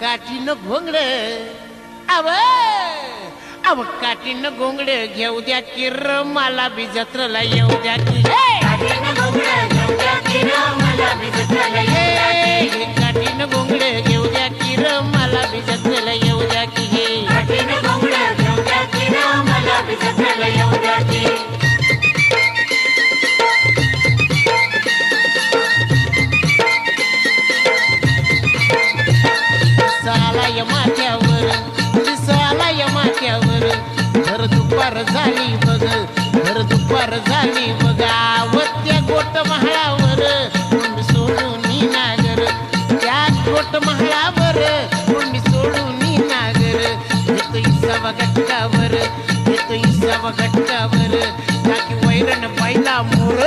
काठीनं घोंगड अव अव काठीनं घोंगड घेऊ द्या की र मला बी जत्रेला येऊ द्या की काठीनं घोंगड घेऊ द्या की र मला बी जत्रेला येऊ द्या की सालाय माथ्यावर सालाय माथ्यावर भर दुपार झाली बघ भर दुपार झाली बघा व त्या गोट महाळावर कोंड सोडून नागर त्या गोट महाळावर कोंड सोडून नागर येतो इसावा गटकावर येतो इसावा गटकावर टाकी वैरण पाहिला मोर